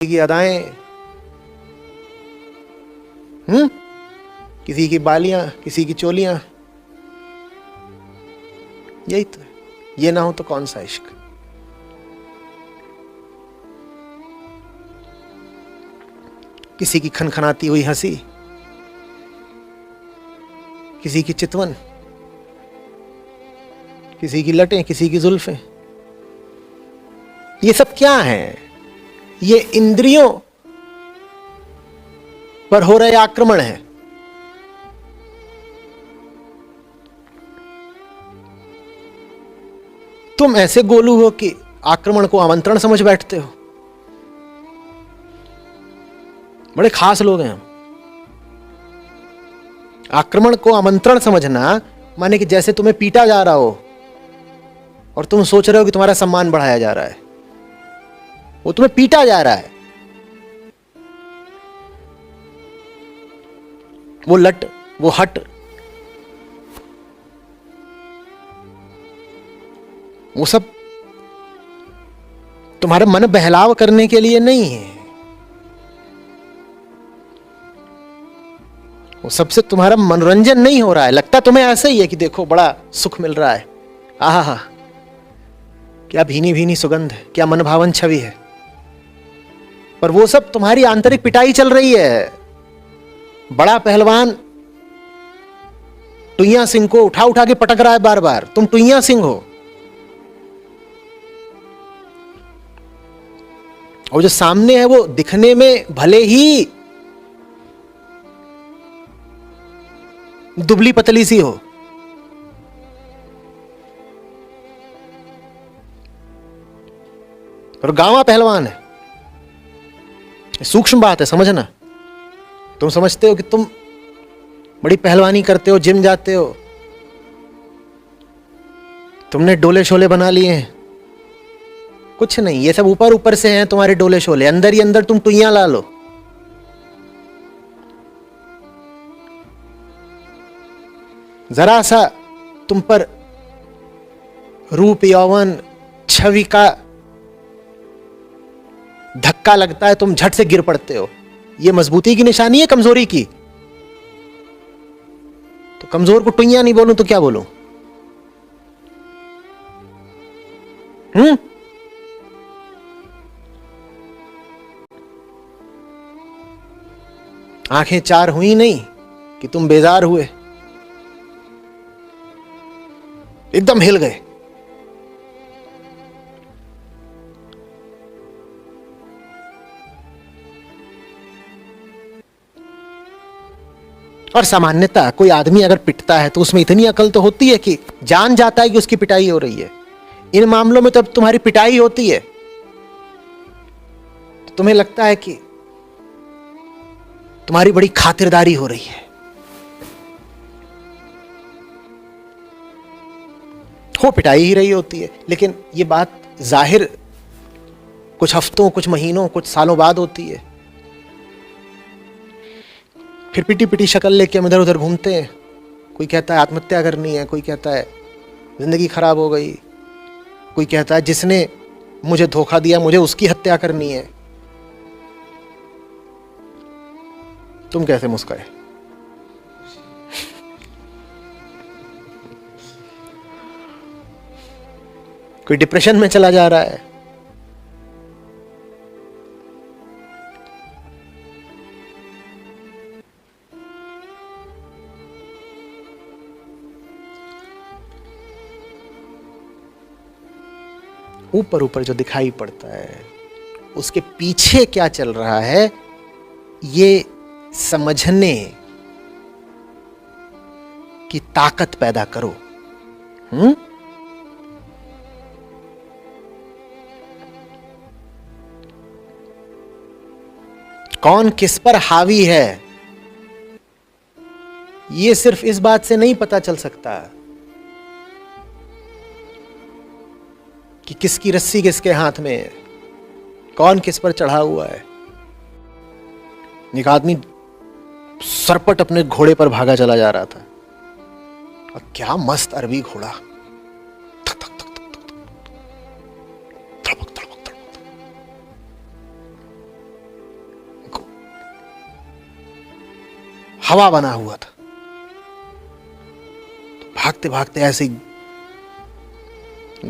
की अदाएं, किसी की बालियां, किसी की चोलियां, यही तो है। ये ना हो तो कौन सा इश्क। किसी की खनखनाती हुई हंसी, किसी की चितवन, किसी की लटें, किसी की जुल्फें, ये सब क्या है? ये इंद्रियों पर हो रहे आक्रमण है। तुम ऐसे गोलू हो कि आक्रमण को आमंत्रण समझ बैठते हो। बड़े खास लोग हैं हम। आक्रमण को आमंत्रण समझना माने कि जैसे तुम्हें पीटा जा रहा हो और तुम सोच रहे हो कि तुम्हारा सम्मान बढ़ाया जा रहा है, वो तुम्हें पीटा जा रहा है। वो लट, वो हट, वो सब तुम्हारा मन बहलाव करने के लिए नहीं है। वो सबसे तुम्हारा मनोरंजन नहीं हो रहा है। लगता तुम्हें ऐसे ही है कि देखो बड़ा सुख मिल रहा है, आहा, क्या भीनी भीनी सुगंध है, क्या मनभावन छवि है। पर वो सब तुम्हारी आंतरिक पिटाई चल रही है। बड़ा पहलवान टुइया सिंह को उठा उठा के पटक रहा है बार बार। तुम टुइया सिंह हो, और जो सामने है वो दिखने में भले ही दुबली पतली सी हो, और गांवा पहलवान है। सूक्ष्म बात है, समझना। तुम समझते हो कि तुम बड़ी पहलवानी करते हो, जिम जाते हो, तुमने डोले शोले बना लिए हैं। कुछ नहीं, ये सब ऊपर ऊपर से हैं तुम्हारे डोले शोले। अंदर ही अंदर तुम टुइयां ला लो। जरा सा तुम पर रूप, यौवन, छवि का धक्का लगता है, तुम झट से गिर पड़ते हो। ये मजबूती की निशानी है कमजोरी की? तो कमजोर को टुइयां नहीं बोलूं तो क्या बोलूं? आंखें चार हुई नहीं कि तुम बेजार हुए, एकदम हिल गए। और सामान्यतः कोई आदमी अगर पिटता है तो उसमें इतनी अकल तो होती है कि जान जाता है कि उसकी पिटाई हो रही है। इन मामलों में तो अब तुम्हारी पिटाई होती है तो तुम्हें लगता है कि तुम्हारी बड़ी खातिरदारी हो रही है। हो पिटाई ही रही होती है, लेकिन ये बात जाहिर कुछ हफ्तों, कुछ महीनों, कुछ सालों बाद होती है। फिर पिटी पिटी शक्ल लेके हम इधर उधर घूमते हैं। कोई कहता है आत्महत्या करनी है, कोई कहता है जिंदगी खराब हो गई, कोई कहता है जिसने मुझे धोखा दिया मुझे उसकी हत्या करनी है। तुम कैसे मुस्कुराए? कोई डिप्रेशन में चला जा रहा है, ऊपर ऊपर जो दिखाई पड़ता है उसके पीछे क्या चल रहा है ये समझने की ताकत पैदा करो। कौन किस पर हावी है ये सिर्फ इस बात से नहीं पता चल सकता कि किसकी रस्सी किसके हाथ में है, कौन किस पर चढ़ा हुआ है। एक आदमी सरपट अपने घोड़े पर भागा चला जा रहा था, और क्या मस्त अरबी घोड़ा, हवा बना हुआ था। तो भागते भागते ऐसे ही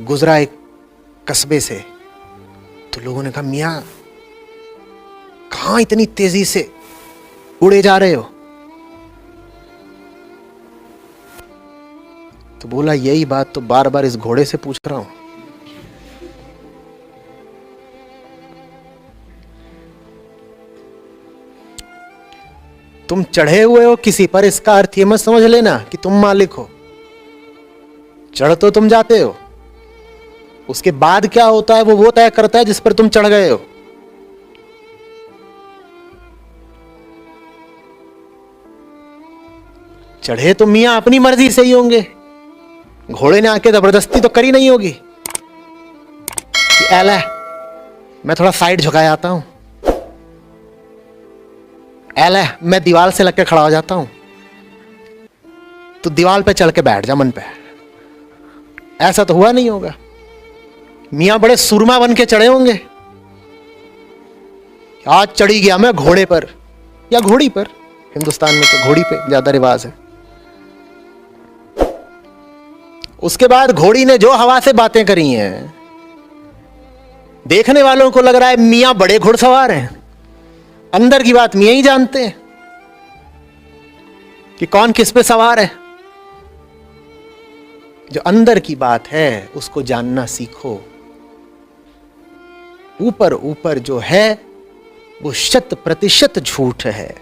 गुजरा एक कस्बे से। तो लोगों ने कहा, मियां कहां इतनी तेजी से उड़े जा रहे हो? तो बोला, यही बात तो बार बार इस घोड़े से पूछ रहा हूं। तुम चढ़े हुए हो किसी पर, इसका अर्थ ये मत समझ लेना कि तुम मालिक हो। चढ़ तो तुम जाते हो, उसके बाद क्या होता है वो तय करता है जिस पर तुम चढ़ गए हो। चढ़े तो मियां अपनी मर्जी से ही होंगे, घोड़े ने आके जबरदस्ती तो करी नहीं होगी कि एला मैं थोड़ा साइड झुका जाता हूं, एला मैं दीवार से लग के खड़ा हो जाता हूं, तो दीवार पे चढ़ के बैठ जा मन पे। ऐसा तो हुआ नहीं होगा। मियां बड़े सुरमा बन के चढ़े होंगे, आज चढ़ी गया मैं घोड़े पर या घोड़ी पर। हिंदुस्तान में तो घोड़ी पे ज्यादा रिवाज है। उसके बाद घोड़ी ने जो हवा से बातें करी हैं, देखने वालों को लग रहा है मियां बड़े घुड़सवार हैं। अंदर की बात मियां ही जानते हैं कि कौन किस पे सवार है। जो अंदर की बात है उसको जानना सीखो। ऊपर ऊपर जो है वो 100% झूठ है।